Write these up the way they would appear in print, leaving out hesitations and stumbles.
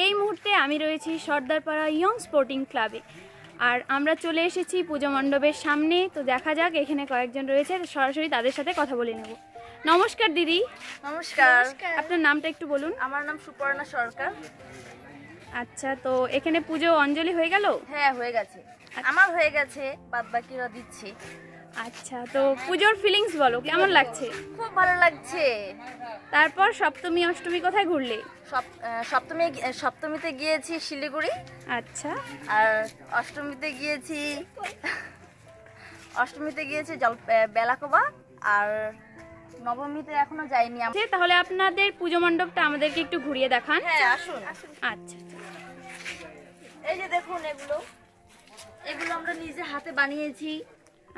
এই মুহূর্তে আমি রয়েছি সর্দারপাড়া ইয়ং স্পোর্টিং ক্লাবে, আর আমরা চলে এসেছি পুজো মণ্ডপের সামনে। তো দেখা যাক, এখানে কয়েকজন রয়েছে, সরাসরি তাদের সাথে কথা বলে নেব। নমস্কার দিদি। নমস্কার। আপনার নামটা একটু বলুন। আমার নাম সুপর্ণা সরকার। আচ্ছা, তো এখানে পুজো অঞ্জলি হয়ে গেল? হ্যাঁ, হয়ে গেছে। আমার হয়ে গেছে, বাদ বাকিরা দিচ্ছে। আচ্ছা, তো পুজোর ফিলিংস বলো, কেমন লাগছে? খুব ভালো লাগছে। তারপর সপ্তমী অষ্টমী কোথায় ঘুরলে? সপ্তমীতে গিয়েছি শিলিগুড়ি। আচ্ছা। আর অষ্টমীতে গিয়েছি বেলাকোবা। আর নবমীতে এখনো যাইনি। তাহলে আপনাদের পুজো মণ্ডপটা আমাদেরকে একটু ঘুরিয়ে দেখান। হ্যাঁ, আসুন। আচ্ছা, এই যে দেখুন, এগুলো আমরা নিজে হাতে বানিয়েছি।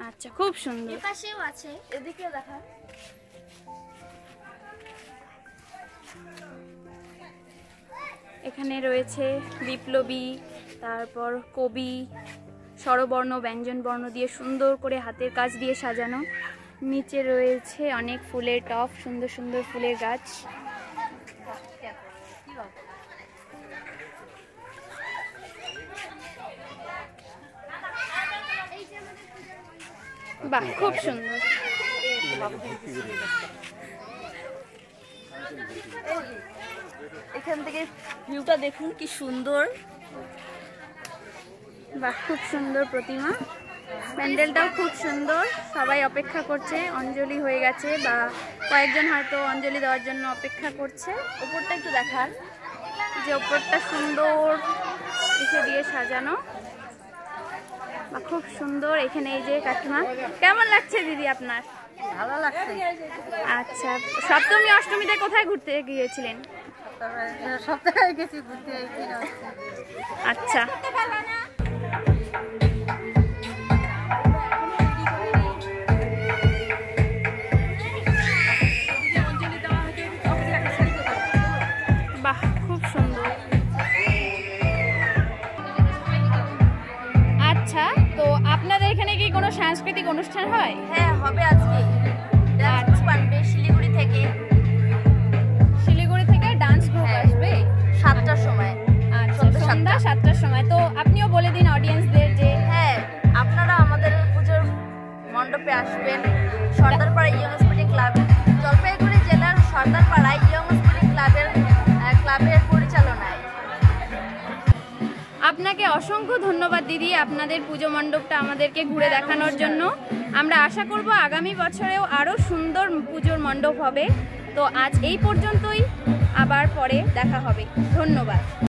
আচ্ছা, খুব সুন্দর। পাশেও আছে, এদিকে দেখা। এখানে রয়েছে বিপ্লবী, তারপর কবি, স্বরবর্ণ ব্যঞ্জনবর্ণ দিয়ে সুন্দর করে হাতের কাজ দিয়ে সাজানো। নিচে রয়েছে অনেক ফুলের টব, সুন্দর সুন্দর ফুলের গাছ। বাহ, খুব সুন্দর। এখান থেকে ভিউটা দেখুন, কি সুন্দর। বাহ, খুব সুন্দর প্রতিমা। প্যান্ডেলটাও খুব সুন্দর। সবাই অপেক্ষা করছে, অঞ্জলি হয়ে গেছে বা কয়েকজন হয়তো অঞ্জলি দেওয়ার জন্য অপেক্ষা করছে। উপরটা একটু দেখান, যে ওপরটা সুন্দর এসে দিয়ে সাজানো, বা খুব সুন্দর। এখানে এই যে কাকিমা, কেমন লাগছে দিদি আপনার? ভালো লাগছে। আচ্ছা, সপ্তমী অষ্টমীতে কোথায় ঘুরতে গিয়েছিলেন? সপ্তাহে গেছি ঘুরতে। আচ্ছা, বাহ, খুব সুন্দর। আচ্ছা, তো আপনাদের এখানে কি কোনো সাংস্কৃতিক অনুষ্ঠান হয়? হ্যাঁ, হবে আজকে। ডান্স পারবে শিলিগুড়ি থেকে। শিলিগুড়ি থেকে ডান্স গ্রুপ আসবে 7টার সময়। আচ্ছা, সন্ধ্যা 7টার সময়। তো আপনিও বলে দিন অডিয়েন্সদের যে হ্যাঁ, আপনারা আমাদের পুজোর মণ্ডপে আসবেন। Sardarpara young sporting club, Jalpaiguri জেলার সর্দারপাড়া ইয়ং স্পোর্টিং ক্লাবের পরিচালনায়। আপনাকে অসংখ্য ধন্যবাদ দিদি, আপনাদের পুজো মণ্ডপটা আমাদেরকে ঘুরে দেখানোর জন্য। আমরা আশা করব আগামী বছরেও আরও সুন্দর পুজোর মণ্ডপ হবে। তো আজ এই পর্যন্তই, আবার পরে দেখা হবে। ধন্যবাদ।